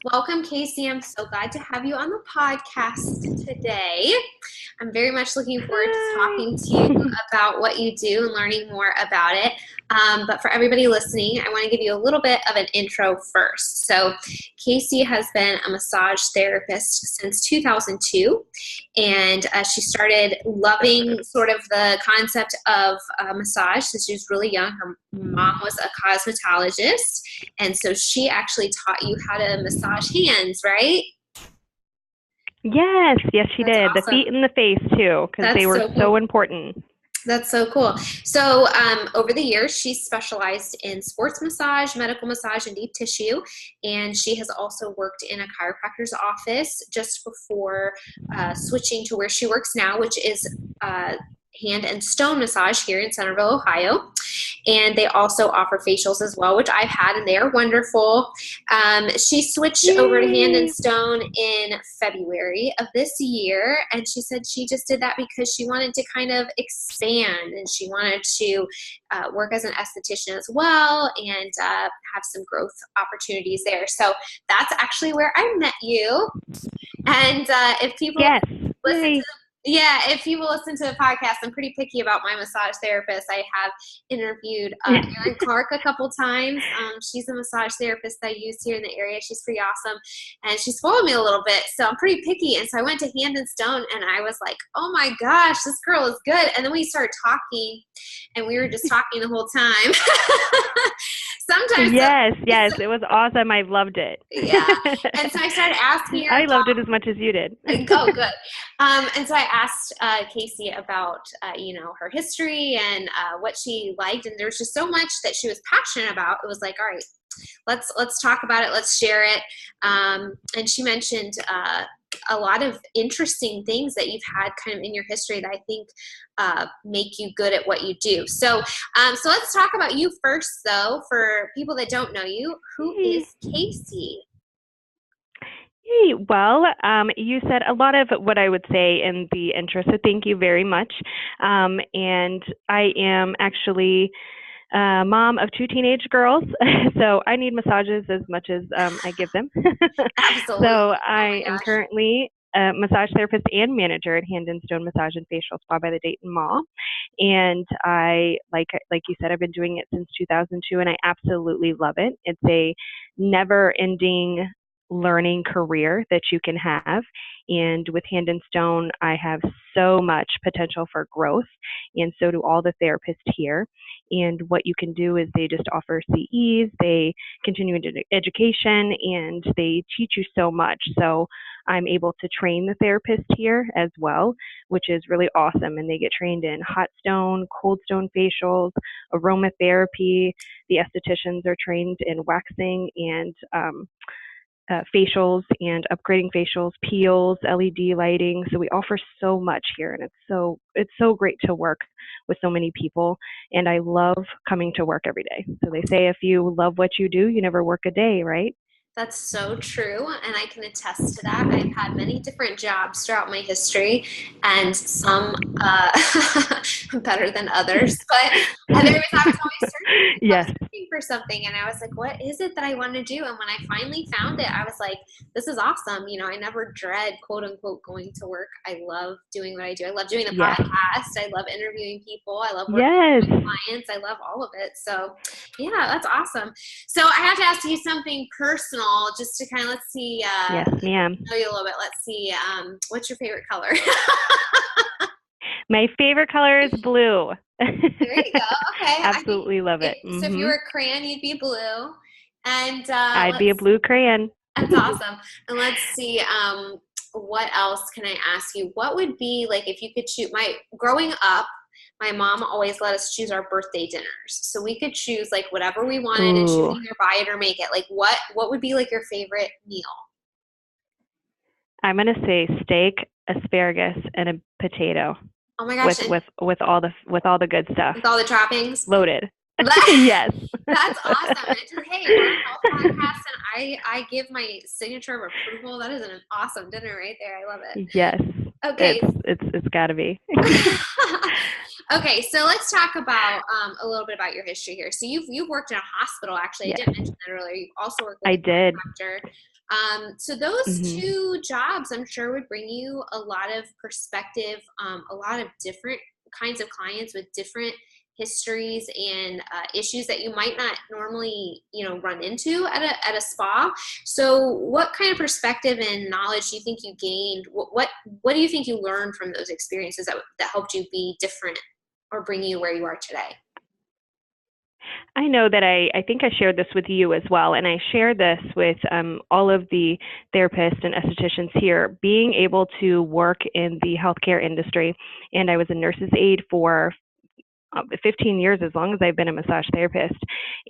Welcome, Casey. I'm so glad to have you on the podcast today. I'm very much looking forward to talking to you Hi. about what you do and learning more about it. But for everybody listening, I want to give you a little bit of an intro first. So, Casey has been a massage therapist since 2002, and she started loving sort of the concept of massage since she was really young. Her mom was a cosmetologist, and so she actually taught you how to massage hands, right? Yes, yes, she That's did. The awesome. feet and the face too, because they That's were so so cool. important. That's so cool. So, over the years, she's specialized in sports massage, medical massage, and deep tissue. And she has also worked in a chiropractor's office just before switching to where she works now, which is hand and stone massage here in Centerville, Ohio. And they also offer facials as well, which I've had, and they are wonderful. She switched over to Hand and Yay! Stone in February of this year, and she said she just did that because she wanted to kind of expand and she wanted to work as an esthetician as well and have some growth opportunities there. So that's actually where I met you. And if people Yes. listen to Yay. yeah, if people listen to the podcast, I'm pretty picky about my massage therapist. I have interviewed Erin Clark a couple times. She's a massage therapist I use here in the area. She's pretty awesome, and she spoiled me a little bit, so I'm pretty picky. And so I went to Hand and Stone, and I was like, "Oh my gosh, this girl is good." And then we started talking, and we were just talking the whole time. Sometimes, Yes, yes, it was awesome. I loved it. yeah. And so I started asking her I about loved it as much as you did. oh, good. And so I asked Casey about, her history and what she liked, and there was just so much that she was passionate about. It was like, all right, let's talk about it, let's share it. And she mentioned a lot of interesting things that you've had kind of in your history that I think make you good at what you do. So let's talk about you first, though. For people that don't know you, who is Casey? Hey, well, you said a lot of what I would say in the intro, so thank you very much. And I am actually mom of two teenage girls, so I need massages as much as I give them. Absolutely. So Oh my I am gosh. currently a massage therapist and manager at Hand and Stone Massage and Facial Spa by the Dayton Mall, and like you said, I've been doing it since 2002, and I absolutely love it. It's a never-ending learning career that you can have. And with Hand and Stone, I have so much potential for growth, and so do all the therapists here. And what you can do is they just offer CEs, they continue education, and they teach you so much. So I'm able to train the therapist here as well, which is really awesome. And they get trained in hot stone, cold stone facials, aromatherapy. The estheticians are trained in waxing and facials and upgrading facials, peels, LED lighting. So we offer so much here, and it's so great to work with so many people. And I love coming to work every day. So they say if you love what you do, you never work a day, right? That's so true, and I can attest to that. I've had many different jobs throughout my history, and some better than others. But there was I was always searching. I was Yes. searching for something, and I was like, "What is it that I want to do?" And when I finally found it, I was like, "This is awesome!" I never dread quote unquote going to work. I love doing what I do. I love doing the Yes. podcast. I love interviewing people. I love working Yes. with my clients. I love all of it. So, yeah, that's awesome. So I have to ask you something personal, just to kind of let's see, Yes, ma'am. know you a little bit. Let's see, what's your favorite color? My favorite color is blue. There you go. Okay, I think Absolutely love it. so. If you were a crayon, you'd be blue. And I'd be a blue crayon. that's awesome. And let's see, what else can I ask you? What would be like if you could choose? My growing up, my mom always let us choose our birthday dinners, so we could choose like whatever we wanted, and she would Ooh, either buy it or make it. Like what would be like your favorite meal? I'm gonna say steak, asparagus, and a potato Oh my gosh, with and with with all the good stuff. with all the toppings. Loaded. Yes. That's awesome. And hey, we're a health podcast, and I give my signature of approval. That is an awesome dinner right there. I love it. Yes. Okay. It's got to be. Okay, so let's talk about a little bit about your history here. So you've worked in a hospital, actually. I Yes, didn't mention that earlier. You've also worked with I a did. chiropractor. So those Hmm. two jobs, I'm sure, would bring you a lot of perspective, a lot of different kinds of clients with different histories and issues that you might not normally, run into at a spa. So, what kind of perspective and knowledge do you think you gained? What do you think you learned from those experiences that helped you be different or bring you where you are today? I know that I think I shared this with you as well, and I share this with all of the therapists and estheticians here. Being able to work in the healthcare industry, and I was a nurse's aide for 15 years, as long as I've been a massage therapist,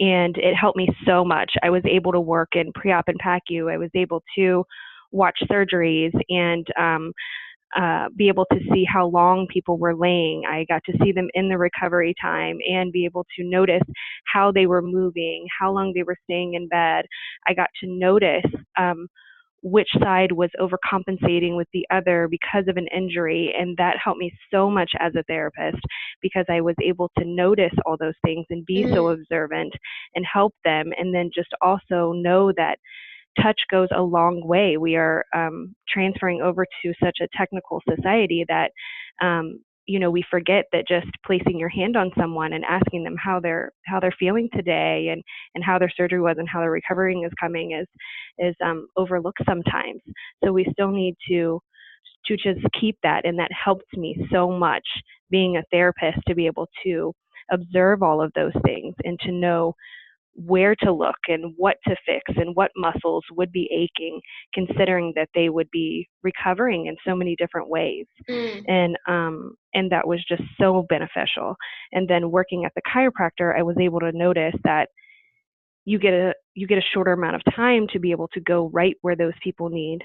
and it helped me so much. I was able to work in pre-op and PACU. I was able to watch surgeries and be able to see how long people were laying. I got to see them in the recovery time and be able to notice how they were moving, how long they were staying in bed. I got to notice which side was overcompensating with the other because of an injury. And that helped me so much as a therapist because I was able to notice all those things and be so Mm, observant and help them. And then just also know that touch goes a long way. We are transferring over to such a technical society that we forget that just placing your hand on someone and asking them how they're feeling today and how their surgery was and how their recovering is coming is overlooked sometimes. So we still need to just keep that, and that helps me so much being a therapist to be able to observe all of those things and to know where to look and what to fix and what muscles would be aching, considering that they would be recovering in so many different ways. mm. And that was just so beneficial. And then working at the chiropractor, I was able to notice that you get a shorter amount of time to be able to go right where those people need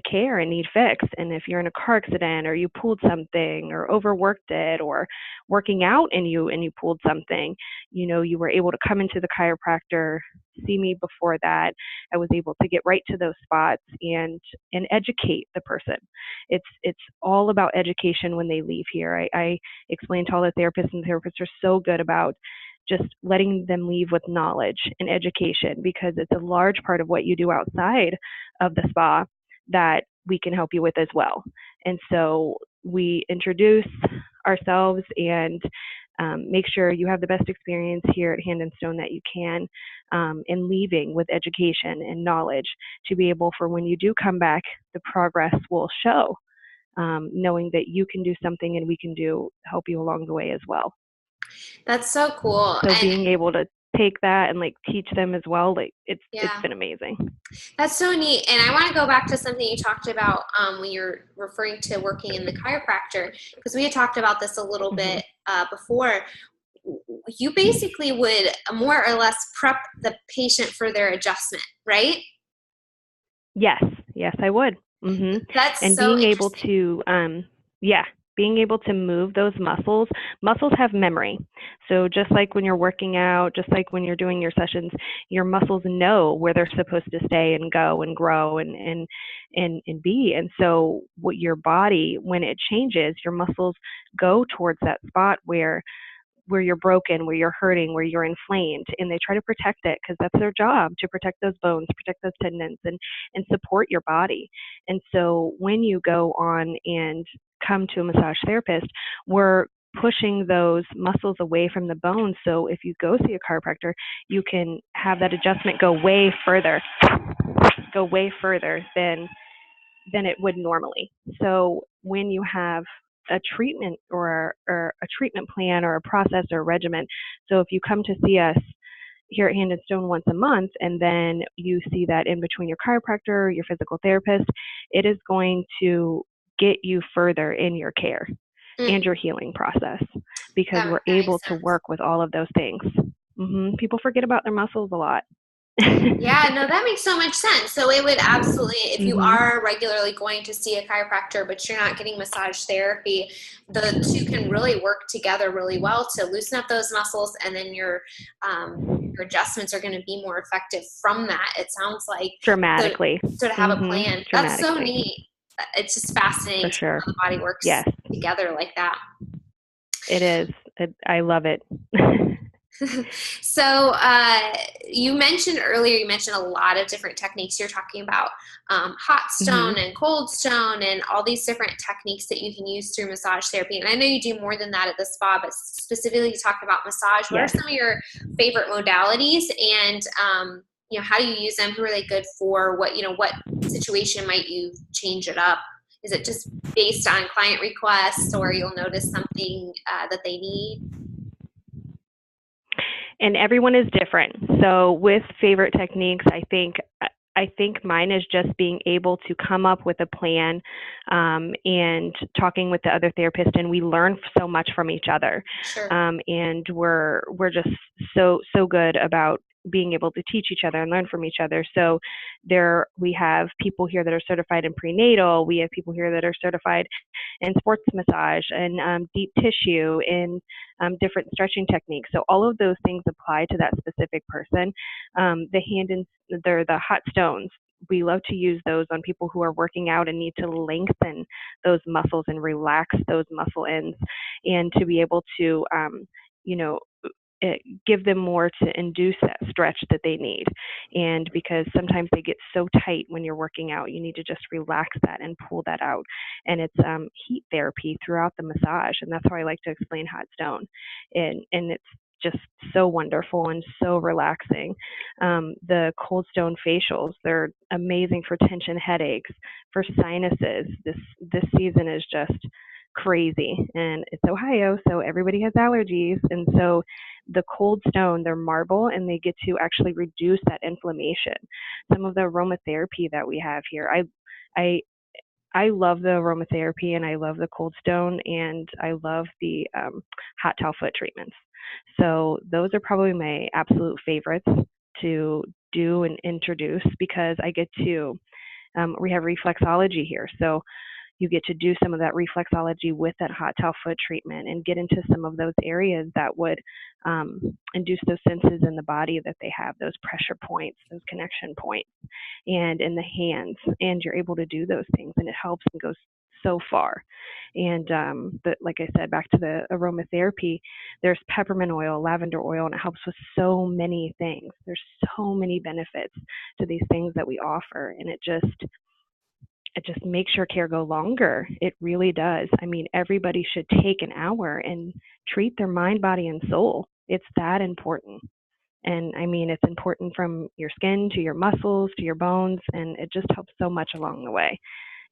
care and need fix. And if you're in a car accident or you pulled something or overworked it or working out and you pulled something, you were able to come into the chiropractor, see me before that. I was able to get right to those spots and educate the person. It's all about education when they leave here. I explain to all the therapists, and therapists are so good about just letting them leave with knowledge and education, because it's a large part of what you do outside of the spa that we can help you with as well. And so we introduce ourselves and make sure you have the best experience here at Hand and Stone that you can, and leaving with education and knowledge to be able, for when you do come back, the progress will show, knowing that you can do something and we can help you along the way as well. That's so cool. So And being able to take that and like teach them as well, like it's yeah, been amazing. that's so neat. And I want to go back to something you talked about when you're referring to working in the chiropractor, because we had talked about this a little Hmm. bit before. You basically would more or less prep the patient for their adjustment, right? Yes, yes, I would. Hmm. That's And so being able interesting. to, yeah, being able to move those muscles have memory. So just like when you're working out, just like when you're doing your sessions, your muscles know where they're supposed to stay and go and grow and be. And so what your body, when it changes, your muscles go towards that spot where you're broken, where you're hurting, where you're inflamed, and they try to protect it because that's their job, to protect those bones, protect those tendons, and support your body. And so when you go on and come to a massage therapist, we're pushing those muscles away from the bones. So if you go see a chiropractor, you can have that adjustment go way further than it would normally. So when you have a treatment or a treatment plan or a process or a regimen, so if you come to see us here at Hand and Stone once a month, and then you see that in between your chiropractor, your physical therapist, it is going to get you further in your care and Mm, your healing process, because we're that makes able to sense. work with all of those things. People forget about their muscles a lot. Yeah, no, that makes so much sense. So it would absolutely, if you Hmm. are regularly going to see a chiropractor, but you're not getting massage therapy, the two can really work together really well to loosen up those muscles, and then your adjustments are going to be more effective from that. It sounds like so, Dramatically. so to have a plan. That's so Dramatically, neat. It's just for fascinating to me sure. how the body works Yes, together like that. It is. I love it. So you mentioned earlier, you mentioned a lot of different techniques. You're talking about hot Hmm. stone and cold stone and all these different techniques that you can use through massage therapy. And I know you do more than that at the spa, but specifically talking about massage, what are Yes. some of your favorite modalities, and how do you use them? Who are they good for? What situation might you change it up? Is it just based on client requests, or you'll notice something that they need? And everyone is different. So with favorite techniques, I think mine is just being able to come up with a plan, and talking with the other therapist, and we learn so much from each other, Sure. and we're just so good about being able to teach each other and learn from each other. So there we have people here that are certified in prenatal. We have people here that are certified in sports massage and deep tissue and different stretching techniques. So all of those things apply to that specific person. The hand and the hot stones. We love to use those on people who are working out and need to lengthen those muscles and relax those muscle ends, and to be able to, you know, give them more to induce that stretch that they need. And because sometimes they get so tight when you're working out, you need to just relax that and pull that out. And it's heat therapy throughout the massage, and that's how I like to explain hot stone. And it's just so wonderful and so relaxing. The cold stone facials, they're amazing for tension headaches, for sinuses. This season is just crazy, and it's Ohio, so everybody has allergies. And so the cold stone, they're marble, and they get to actually reduce that inflammation. Some of the aromatherapy that we have here, I I love the aromatherapy, and I love the cold stone, and I love the hot towel foot treatments. So those are probably my absolute favorites to do and introduce, because I get to, we have reflexology here. So you get to do some of that reflexology with that hot towel foot treatment and get into some of those areas that would induce those senses in the body that they have, those pressure points, those connection points, and in the hands. And you're able to do those things, and it helps and goes so far. And but like I said, back to the aromatherapy, there's peppermint oil, lavender oil, and it helps with so many things. There's so many benefits to these things that we offer, and it just makes your care go longer. It really does. I mean, everybody should take an hour and treat their mind, body, and soul. It's that important. And I mean, it's important from your skin to your muscles to your bones, and it just helps so much along the way.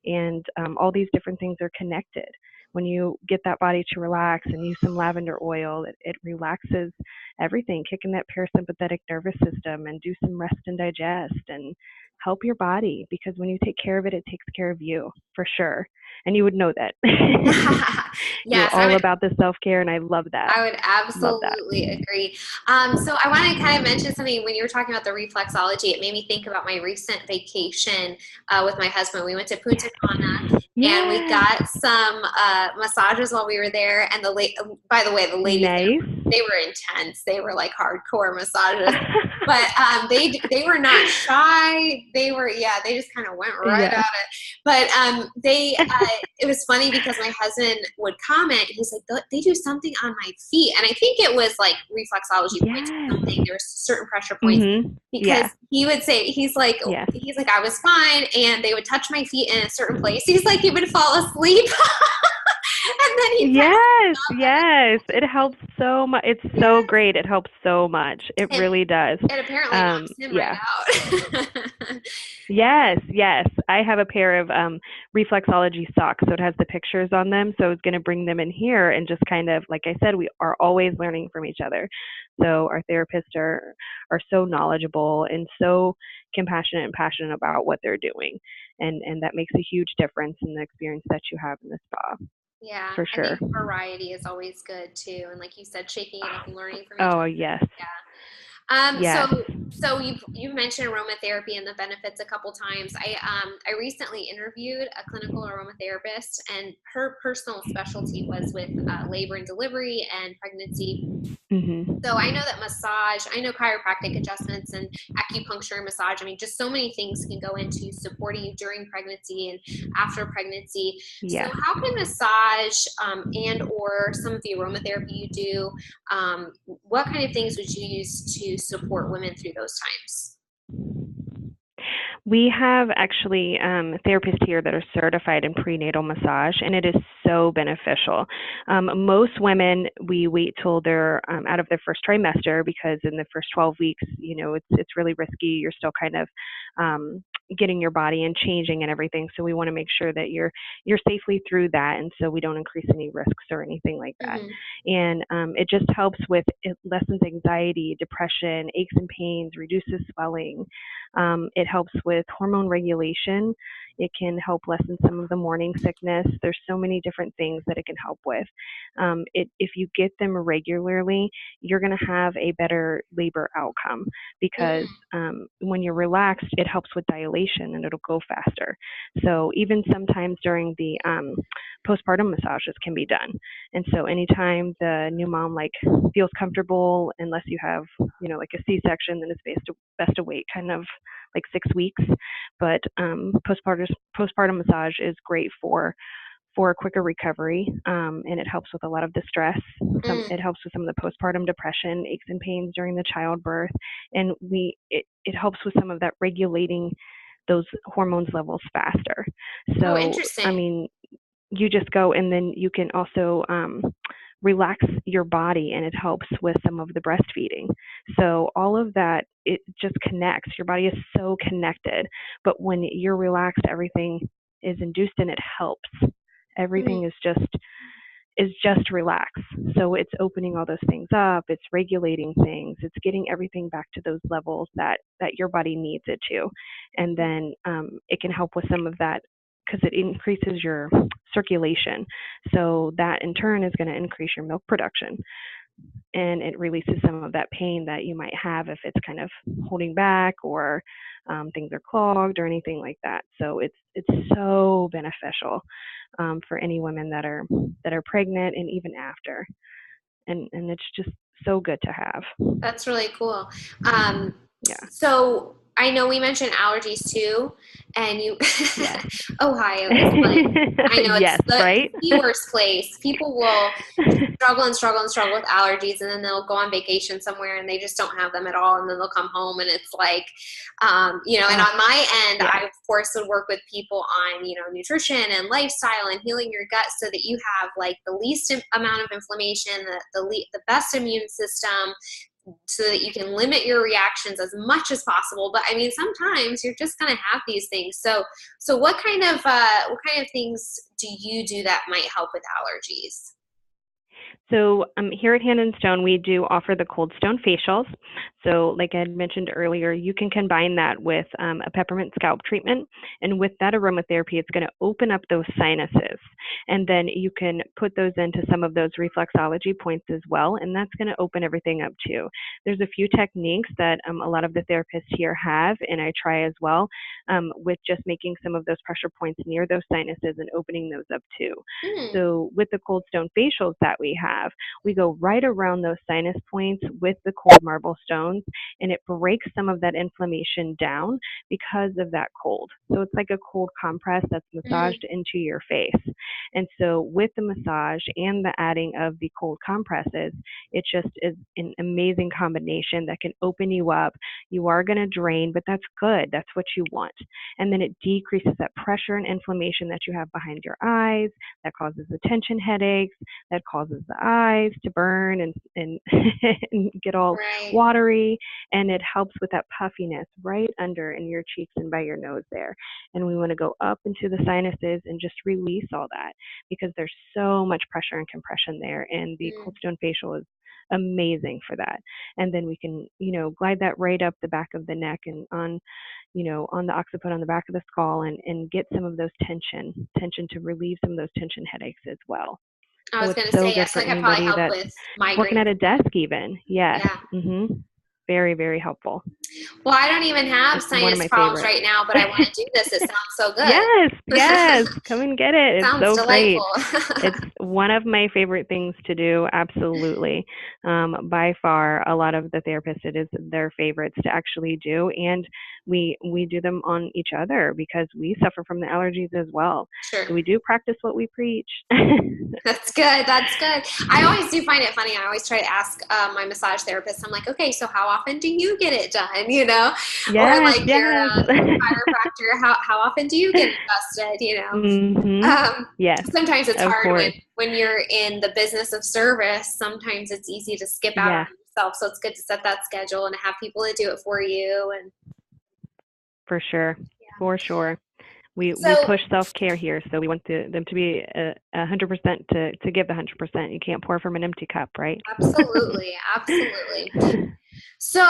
And all these different things are connected. When you get that body to relax and use some lavender oil, it relaxes everything, kicking that parasympathetic nervous system, and do some rest and digest and help your body, because when you take care of it, it takes care of you for sure. And you would know that. You're Yes, all about the self care, and I love that. I would Love that. absolutely agree. So I want to kind of mention something. When you were talking about the reflexology, it made me think about my recent vacation with my husband. We went to Punta Cana, and we Yes. got some massages while we were there. And by the way, the ladies there, Nice. they were intense. They were like hardcore massages. But they were not shy. They just kind of went right Yeah. at it. But it was funny because my husband would comment. He's like, they do something on my feet, and I think it was like reflexology points or Yes. something. There's certain pressure points, because Yeah. he would say Yes. he's like I was fine, and they would touch my feet in a certain place. He's like he would fall asleep, and then he'd kind of Yes, wake up, yes. It helps so much. It's so and great. It helps so much. It and really does. it apparently knocks him right Yeah. out. Yes, yes. I have a pair of reflexology socks, so it has the pictures on them. So I was going to bring them in here and just kind of, like I said, we are always learning from each other. So our therapists are so knowledgeable and so compassionate and passionate about what they're doing, and that makes a huge difference in the experience that you have in the spa, Yeah, for I sure. think variety is always good too, and like you said, shaking it up and learning from each Oh, other. yes, Yeah. yes. So you've mentioned aromatherapy and the benefits a couple times. I recently interviewed a clinical aromatherapist, and her personal specialty was with labor and delivery and pregnancy So I know Mm-hmm. that massage, I know chiropractic adjustments and acupuncture and massage. I mean, just so many things can go into supporting you during pregnancy and after pregnancy. So Yes. how can massage and or some of the aromatherapy you do, what kind of things would you use to support women through those times? We have actually therapists here that are certified in prenatal massage, and it is so beneficial. Most women, we wait till they're out of their first trimester because in the first 12 weeks, it's really risky. You're still kind of getting your body and changing and everything. So we want to make sure that you're safely through that, and so we don't increase any risks or anything like that. Mm-hmm. And it just helps with it lessens anxiety, depression, aches and pains, reduces swelling. It helps with hormone regulation. It can help lessen some of the morning sickness. There's so many different things that it can help with. If you get them regularly, you're going to have a better labor outcome because Mm-hmm. when you're relaxed, it helps with dilation and it'll go faster. So even sometimes during the postpartum massages can be done. And so anytime the new mom feels comfortable, unless you have like a C-section, then it's best to wait kind of like 6 weeks. But postpartum massage is great for a quicker recovery, and it helps with a lot of the stress. It helps with some of the postpartum depression, aches and pains during the childbirth, and it helps with some of that regulating those hormones levels faster. Oh, So, I interesting. mean, you just go and then you can also relax your body and it helps with some of the breastfeeding. So all of that, it just connects. Your body is so connected, but when you're relaxed, everything is induced and it helps. Mm-hmm. Everything is just relax. So it's opening all those things up, it's regulating things, it's getting everything back to those levels that your body needs it to. And then it can help with some of that because it increases your circulation. So that in turn is going to increase your milk production and it releases some of that pain that you might have if it's kind of holding back or things are clogged or anything like that. So it's so beneficial for any women that are pregnant and even after, and it's just so good to have. That's really cool. Um, Yeah. so I know we mentioned allergies too, and you, Yes. Ohio is like, I know it's Yes. Right. the worst place. People will struggle and struggle and struggle with allergies, and then they'll go on vacation somewhere and they just don't have them at all, and then they'll come home and it's like, and Oh, on my end, yeah. I of course would work with people on, nutrition and lifestyle and healing your gut so that you have like the least amount of inflammation, the best immune system, so that you can limit your reactions as much as possible. But I mean, sometimes you're just going to have these things. So what kind of things do you do that might help with allergies? So here at Hand and Stone, we do offer the Cold Stone facials. So, like I had mentioned earlier, you can combine that with a peppermint scalp treatment, and with that aromatherapy, it's going to open up those sinuses, and then you can put those into some of those reflexology points as well, and that's going to open everything up too. There's a few techniques that a lot of the therapists here have, and I try as well, with just making some of those pressure points near those sinuses and opening those up too. Hmm. So with the cold stone facials that we go right around those sinus points with the cold marble stones, and it breaks some of that inflammation down because of that cold. So it's like a cold compress that's Mm-hmm. massaged into your face. And so with the massage and the adding of the cold compresses, it just is an amazing combination that can open you up. You are going to drain, but that's good. That's what you want. And then it decreases that pressure and inflammation that you have behind your eyes that causes the tension headaches, that causes the eyes to burn and and get all Right. watery, and it helps with that puffiness right under in your cheeks and by your nose there. And we want to go up into the sinuses and just release all that because there's so much pressure and compression there, and the cold Mm. stone facial is amazing for that. And then we can, glide that right up the back of the neck and on the occiput on the back of the skull and get some of those tension to relieve some of those tension headaches as well. I So was it's going to so say, good yes, for that could probably anybody help that's with working migraines. at a desk even. Yes. Yeah. Mhm. very, very helpful. Well, I don't even have It's one of sinus my problems favorites. right now, but I want to do this. It sounds so Yes, good. yes. Come and get it. It's Sounds so great. delightful. It's one of my favorite things to do. Absolutely. By far, a lot of the therapists, it is their favorites to actually do. And we do them on each other because we suffer from the allergies as well. Sure. So we do practice what we preach. That's good. That's good. I always do find it funny. I always try to ask my massage therapist, I'm like, okay, so how often do you get it done? Or Yes, like your yes. chiropractor, how often do you get adjusted? Mhm. Um, Yes, Sometimes it's of hard course. when you're in the business of service. Sometimes it's easy to skip out on Yes, yourself. So it's good to set that schedule and have people to do it for you. And for sure. yeah. For sure. We So push self-care here, so we want them to be 100% to give the 100%. You can't pour from an empty cup, right? absolutely, absolutely. So,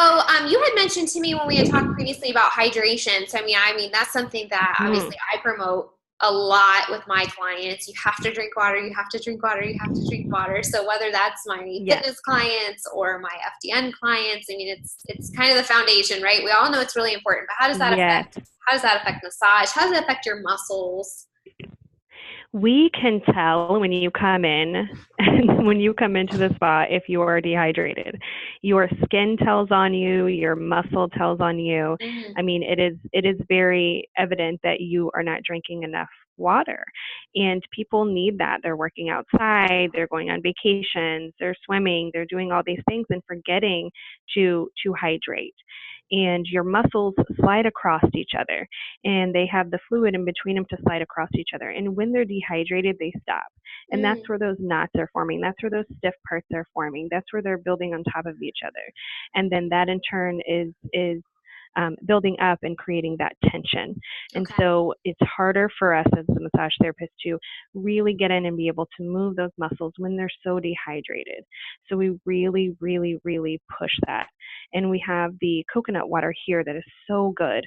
you had mentioned to me when we had talked previously about hydration. So, I mean, that's something that Mhm. obviously I promote a lot with my clients. You have to drink water. You have to drink water. You have to drink water. So, whether that's my Yes. fitness clients or my FDN clients, I mean, it's kind of the foundation, right? We all know it's really important. But Yes. how does that affect massage? How does it affect your muscles? We can tell when you come in and when you come into the spa if you are dehydrated. Your skin tells on you, your muscle tells on you. Mm-hmm. I mean, it is very evident that you are not drinking enough water. And people need that. They're working outside, they're going on vacations, they're swimming, they're doing all these things and forgetting to hydrate. And your muscles slide across each other and they have the fluid in between them to slide across each other. And when they're dehydrated, they stop. And that's Mm, where those knots are forming. That's where those stiff parts are forming. That's where they're building on top of each other. And then that in turn is building up and creating that tension. And okay. so it's harder for us as a massage therapist to really get in and be able to move those muscles when they're so dehydrated. So we really, really, really push that. And we have the coconut water here that is so good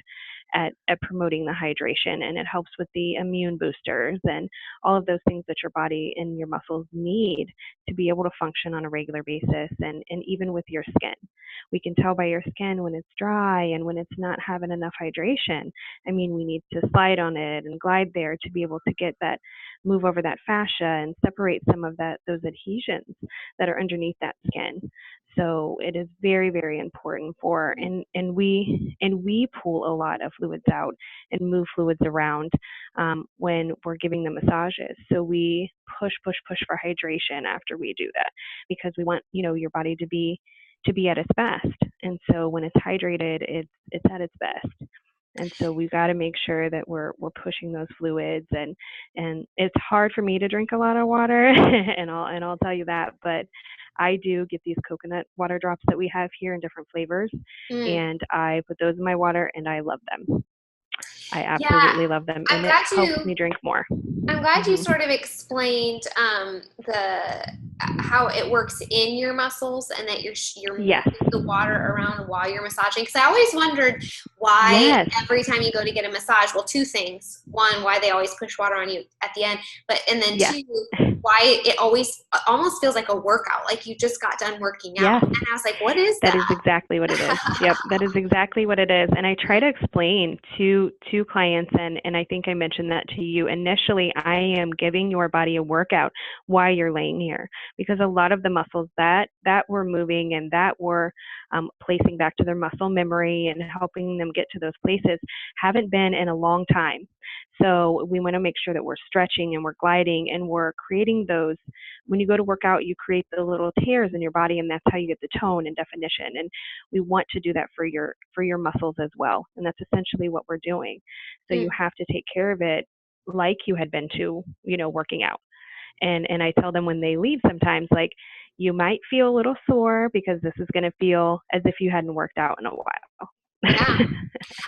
at promoting the hydration, and it helps with the immune boosters and all of those things that your body and your muscles need to be able to function on a regular basis, and even with your skin. We can tell by your skin when it's dry and when it's not having enough hydration. I mean, we need to slide on it and glide there to be able to get that, move over that fascia and separate some of those adhesions that are underneath that skin. So it is very, very important for, and we pull a lot of fluids out and move fluids around when we're giving the massages. So we push, push, push for hydration after we do that because we want your body to be at its best. And so when it's hydrated, it's at its best. And so we've got to make sure that we're pushing those fluids, and it's hard for me to drink a lot of water and I'll tell you that, but I do get these coconut water drops that we have here in different flavors, Mm. and I put those in my water and I love them. I Yeah, absolutely love them, I'm and it glad helps you me drink more. I'm glad you Hmm. sort of explained the how it works in your muscles and that you're Yes. moving the water around while you're massaging. Because I always wondered why Yes. every time you go to get a massage, well, two things: one, why they always push water on you at the end, and then Yes. two, why it always almost feels like a workout, like you just got done working out. Yes. And I was like, what is That is that? exactly what it is. Yep, that is exactly what it is. And I try to explain to clients, and I think I mentioned that to you initially. I am giving your body a workout while you're laying here because a lot of the muscles that we're moving and that we're placing back to their muscle memory and helping them get to those places haven't been in a long time. So we want to make sure that we're stretching and we're gliding and we're creating those. When you go to work out, you create the little tears in your body, and that's how you get the tone and definition. And we want to do that for your muscles as well. And that's essentially what we're doing. So you Mm, have to take care of it like you had been to, working out. And I tell them when they leave sometimes, like, you might feel a little sore because this is going to feel as if you hadn't worked out in a while. yeah.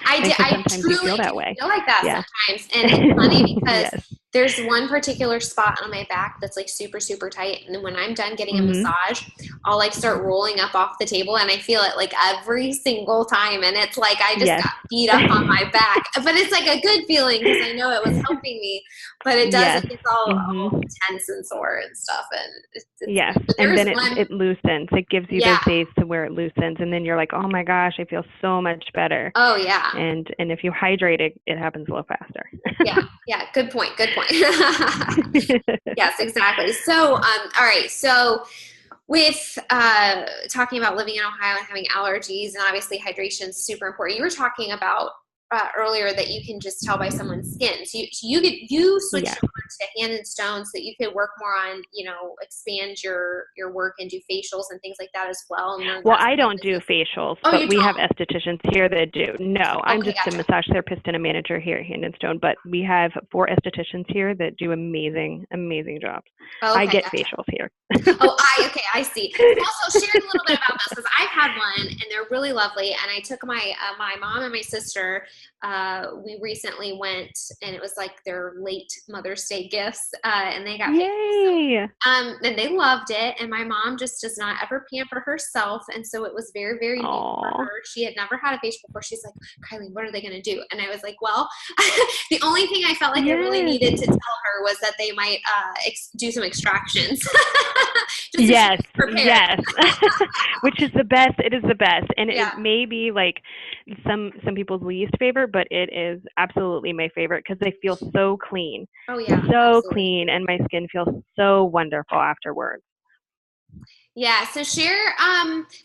I said I sometimes you truly feel do that way. feel like that Yeah. sometimes. And it's funny because Yes. There's one particular spot on my back that's like super, super tight. And then when I'm done getting a Hmm. massage, I'll like start rolling up off the table and I feel it like every single time. And it's like I just Yes. got beat up on my back. But it's like a good feeling because I know it was helping me. But it does, Yes. it gets Hmm. all tense and sore and stuff. And it's Yes. but And there's then one, it loosens. It gives you those yeah. days to where it loosens, and then you're like, oh my gosh, I feel so much better. Oh, yeah. And if you hydrate it, it happens a little faster. Yeah. Yeah. Good point. Good point. Yes, exactly. So, all right. So, with talking about living in Ohio and having allergies, and obviously hydration is super important. You were talking about earlier that you can just tell by someone's skin. So you switched Yes. over to Hand and Stone so that you could work more on, expand your work and do facials and things like that as well, and learn Well, that I side of don't the do business. facials, Oh, but you we have don't? estheticians here that do. No, I'm Okay, just a gotcha. massage therapist and a manager here at Hand and Stone, but we have 4 estheticians here that do amazing, amazing jobs. I Okay, get gotcha. facials here. Oh, okay, I see. Also, shared a little bit about this because I've had one and they're really lovely. And I took my mom and my sister. We recently went and it was like their late Mother's Day gifts, and they got facials. So, Yay! and they loved it. And my mom just does not ever pamper herself, and so it was very, very new for Oh, her. She had never had a facial before. She's like, Kylie, what are they going to do? And I was like, well, the only thing I felt like I really yes. needed to tell her was that they might do some extractions, just so she Yes, was prepared. yes. Which is the best. It is the best. And Yeah. it may be like some people's least favorite, but it is absolutely my favorite because they feel so clean. Oh yeah, So absolutely. clean, and my skin feels so wonderful afterwards. Yeah. So share.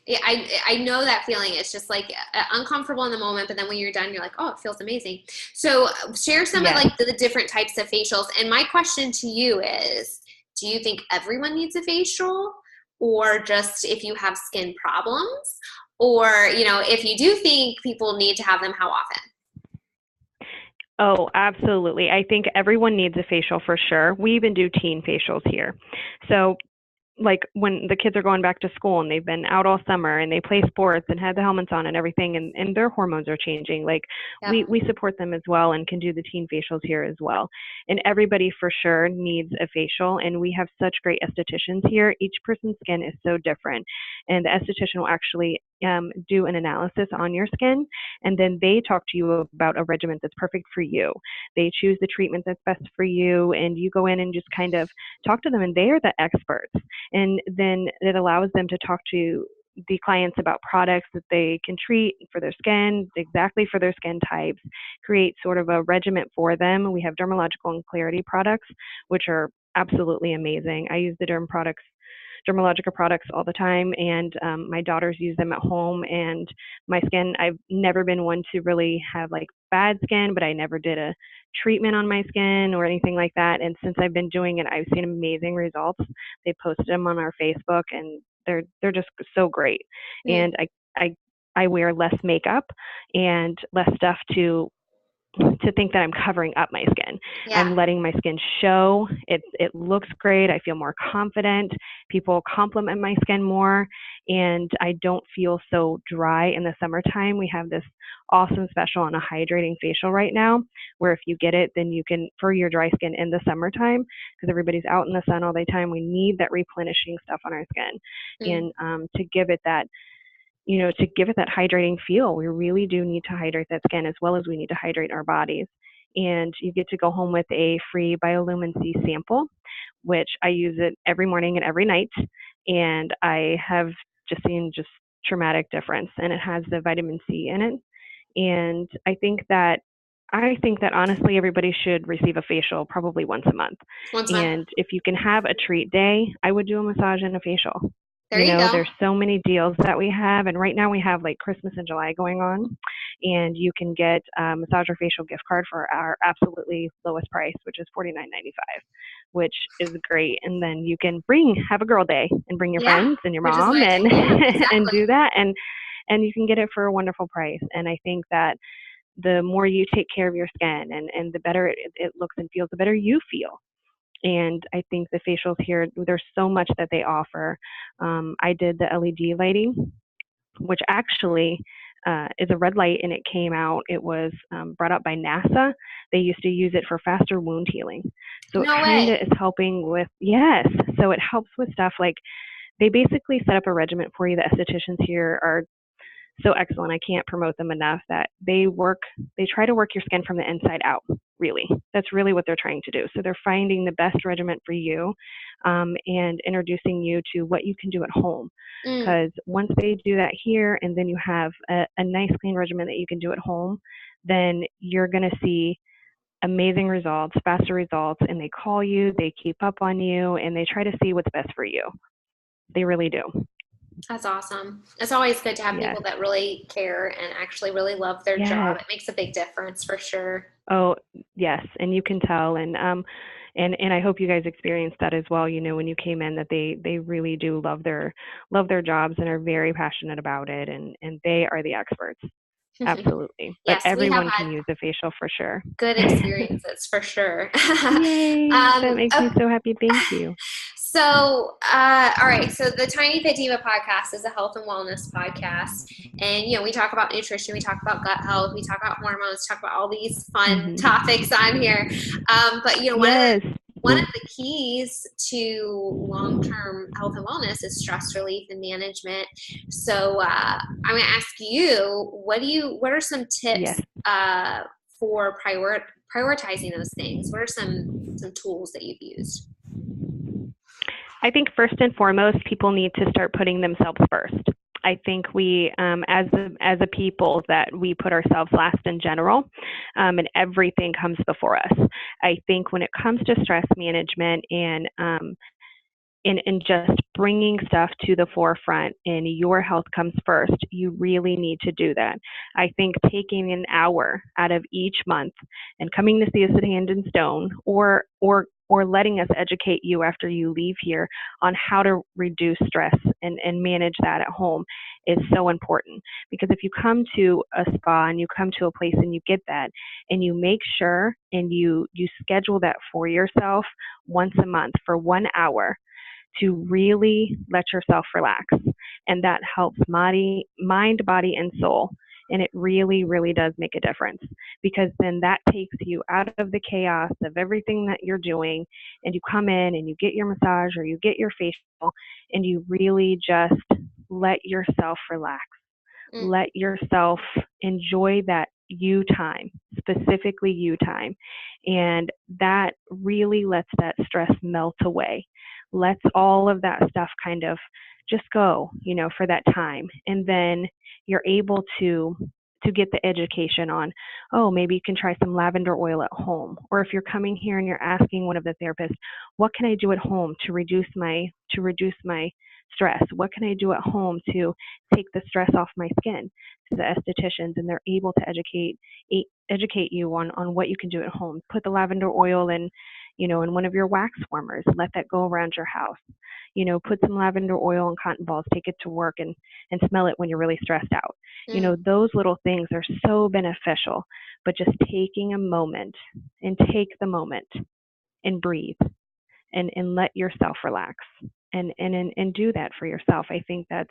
Yeah, I know that feeling. It's just like uncomfortable in the moment, but then when you're done, you're like, oh, it feels amazing. So share some of Yes. like the different types of facials. And my question to you is, do you think everyone needs a facial, or just if you have skin problems, or if you do think people need to have them, how often? Oh, absolutely. I think everyone needs a facial for sure. We even do teen facials here. So like when the kids are going back to school and they've been out all summer and they play sports and have the helmets on and everything, and their hormones are changing, like Yep. we support them as well and can do the teen facials here as well. And everybody for sure needs a facial, and we have such great estheticians here. Each person's skin is so different, and the esthetician will actually do an analysis on your skin, and then they talk to you about a regimen that's perfect for you. They choose the treatment that's best for you, and you go in and just kind of talk to them, and they are the experts. And then it allows them to talk to the clients about products that they can treat for their skin, exactly for their skin types, create sort of a regimen for them. We have dermalogical and clarity products, which are absolutely amazing. I use the Dermalogica products all the time, and my daughters use them at home. And my skin, I've never been one to really have like bad skin, but I never did a treatment on my skin or anything like that. And since I've been doing it, I've seen amazing results. They posted them on our Facebook, and they're just so great. Mm, And I I wear less makeup and less stuff to think that I'm covering up my skin. yeah. I'm letting my skin show. It looks great. I feel more confident. People compliment my skin more, and I don't feel so dry in the summertime. We have this awesome special on a hydrating facial right now, where if you get it, then you can, for your dry skin in the summertime, because everybody's out in the sun all the time. We need that replenishing stuff on our skin, Mm, and to give it that to give it that hydrating feel. We really do need to hydrate that skin as well as we need to hydrate our bodies. And you get to go home with a free Biolumin C sample, which I use it every morning and every night. And I have just seen just traumatic difference. And it has the vitamin C in it. And I think that honestly everybody should receive a facial probably once a month. once a month. And if you can have a treat day, I would do a massage and a facial. There you go. There's so many deals that we have, and right now we have like Christmas in July going on, and you can get a massage or facial gift card for our absolutely lowest price, which is $49.95, which is great. And then you can have a girl day and bring your Yeah, friends and your which is what mom I and do. Yeah, and exactly. do that, and you can get it for a wonderful price. And I think that the more you take care of your skin and the better it looks and feels, the better you feel. And I think the facials here, there's so much that they offer. I did the LED lighting, which actually is a red light, and it came out. It was brought up by NASA. They used to use it for faster wound healing. So it No kind way. of is helping with, yes. So it helps with stuff like they basically set up a regimen for you. The estheticians here are so excellent. I can't promote them enough that they try to work your skin from the inside out, really. That's really what they're trying to do. So they're finding the best regimen for you and introducing you to what you can do at home. Mm, Because once they do that here and then you have a nice clean regimen that you can do at home, then you're going to see amazing results, faster results, and they call you, they keep up on you, and they try to see what's best for you. They really do. that's awesome. It's always good to have Yes. people that really care and actually really love their job. Yes. It makes a big difference for sure. Oh, yes, and you can tell, and I hope you guys experienced that as well. You know, when you came in, that they really do love their jobs and are very passionate about it, and they are the experts, absolutely. But Yes, we have everyone had can use a facial for sure. good experiences for sure. Yay! That makes me Okay. so happy. Thank you. So, all right. So, the Tiny Fit Diva podcast is a health and wellness podcast, and we talk about nutrition, we talk about gut health, we talk about hormones, talk about all these fun Hmm. topics on here. But Yes. one of the keys to long-term health and wellness is stress relief and management. So, I'm going to ask you, what are some tips Yes. for prioritizing those things? What are some tools that you've used? I think first and foremost, people need to start putting themselves first. I think we, as a people, that we put ourselves last in general, and everything comes before us. I think when it comes to stress management and just bringing stuff to the forefront and your health comes first, you really need to do that. I think taking an hour out of each month and coming to see us at Hand and Stone, or letting us educate you after you leave here on how to reduce stress and manage that at home is so important. Because if you come to a spa and you come to a place and you get that and you make sure and you schedule that for yourself once a month for 1 hour, to really let yourself relax. And that helps mind, body, and soul. And it really, really does make a difference, because then that takes you out of the chaos of everything that you're doing, and you come in and you get your massage or you get your facial, and you really just let yourself relax. Mm, Let yourself enjoy that you time, specifically you time. And that really lets that stress melt away. Lets all of that stuff kind of just go, for that time. And then you're able to get the education on, oh, maybe you can try some lavender oil at home. Or if you're coming here and you're asking one of the therapists, what can I do at home to reduce my stress? What can I do at home to take the stress off my skin? To the estheticians, and they're able to educate you on what you can do at home. Put the lavender oil in one of your wax warmers. Let that go around your house. Put some lavender oil and cotton balls, take it to work and smell it when you're really stressed out. mm. Those little things are so beneficial, but just taking a moment and take the moment and breathe and let yourself relax and do that for yourself. I think that's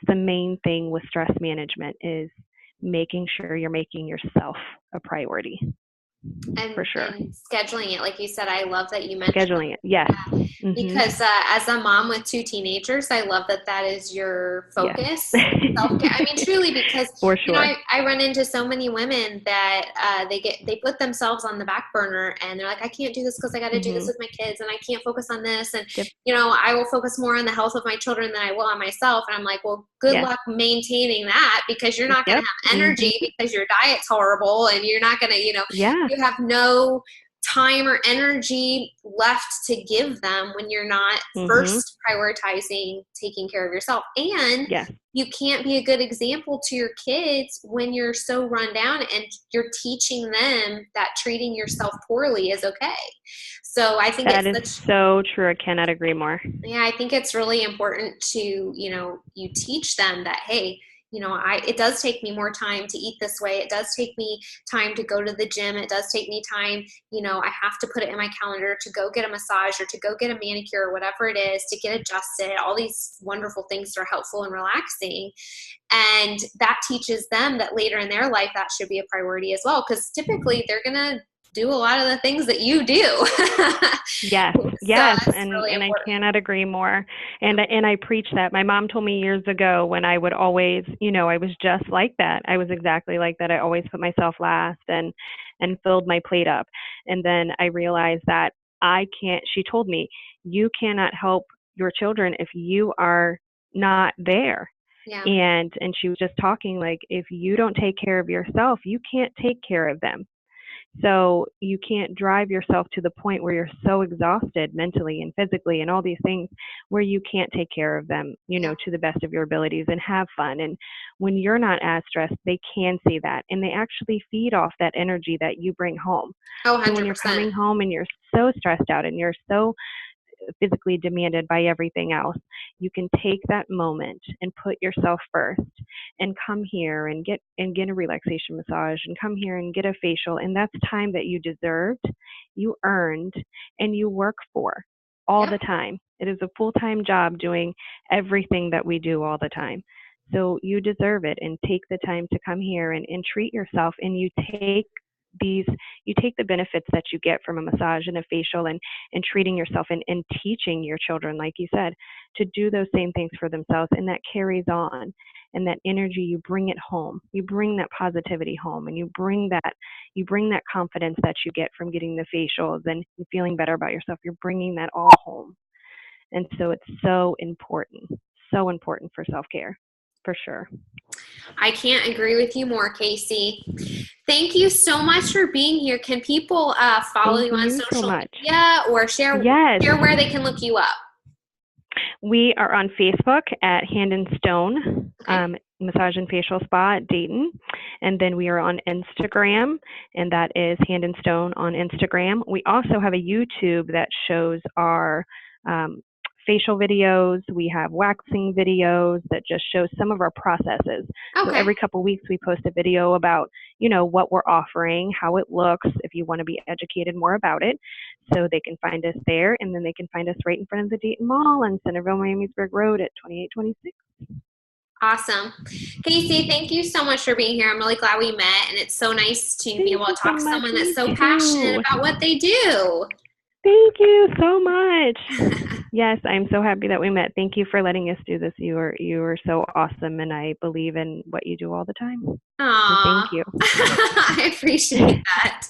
the main thing with stress management, is making sure you're making yourself a priority, and for sure. and scheduling it, like you said. I love that you mentioned Scheduling it. Yes. that, Mhm. because as a mom with two teenagers, I love that is your Yes. focus. Self-care. I mean, truly, because For sure. I run into so many women that they put themselves on the back burner, and they're like, I can't do this because I got to do this Mhm. with my kids, and I can't focus on this, and Yep. I will focus more on the health of my children than I will on myself. And I'm like, well, good Yes. luck maintaining that, because you're not going to Yep. have Mhm. energy because your diet's horrible, and you're not going to, Yeah. you have no time or energy left to give them when you're not Mhm. first prioritizing taking care of yourself. And Yes. you can't be a good example to your kids when you're so run down, and you're teaching them that treating yourself poorly is okay. So I think That it's is such so true. I cannot agree more. yeah, I think it's really important to, you teach them that, hey, it does take me more time to eat this way. It does take me time to go to the gym. It does take me time, I have to put it in my calendar to go get a massage or to go get a manicure or whatever it is, to get adjusted, all these wonderful things that are helpful and relaxing. And that teaches them that later in their life, that should be a priority as well. Because typically they're going to do a lot of the things that you do. Yes, So yes, that's and really I important. cannot agree more. And I preach that. My mom told me years ago when I would always, I was just like that. I was exactly like that. I always put myself last and filled my plate up. And then I realized that I can't. She told me, you cannot help your children if you are not there. Yeah. And she was just talking like, if you don't take care of yourself, you can't take care of them. So you can't drive yourself to the point where you're so exhausted mentally and physically and all these things where you can't take care of them, Yeah. to the best of your abilities and have fun. And when you're not as stressed, they can see that and they actually feed off that energy that you bring home. Oh, So when you're 100%. coming home and you're so stressed out and you're so physically demanded by everything else, you can take that moment and put yourself first and come here and get a relaxation massage and come here and get a facial, and that's time that you deserved, you earned, and you work for all Yep. the time. It is a full-time job doing everything that we do all the time. So you deserve it, and take the time to come here and treat yourself, and these you take the benefits that you get from a massage and a facial and treating yourself and teaching your children, like you said, to do those same things for themselves. And that carries on. And that energy, you bring it home. You bring that positivity home and you bring that confidence that you get from getting the facials and feeling better about yourself. You're bringing that all home. And so it's so important for self-care, for sure. I can't agree with you more, Casey. Thank you so much for being here. Can people follow Thank you on you so social much. media or Yes. share where they can look you up? We are on Facebook at Hand and Stone Okay. Massage and Facial Spa at Dayton. And then we are on Instagram, and that is Hand and Stone on Instagram. We also have a YouTube that shows our um, facial videos. We have waxing videos that just show some of our processes. So Okay. every couple weeks we post a video about, what we're offering, how it looks, if you want to be educated more about it. So they can find us there, and then they can find us right in front of the Dayton Mall on Centerville Miamisburg Road at 2826. Awesome. Casey, thank you so much for being here. I'm really glad we met, and it's so nice to be Thank able to you so talk to much. someone that's Me so passionate too. about what they do. Thank you so much. Yes, I'm so happy that we met. Thank you for letting us do this. You are so awesome, and I believe in what you do all the time. So thank Aw, you. I appreciate that.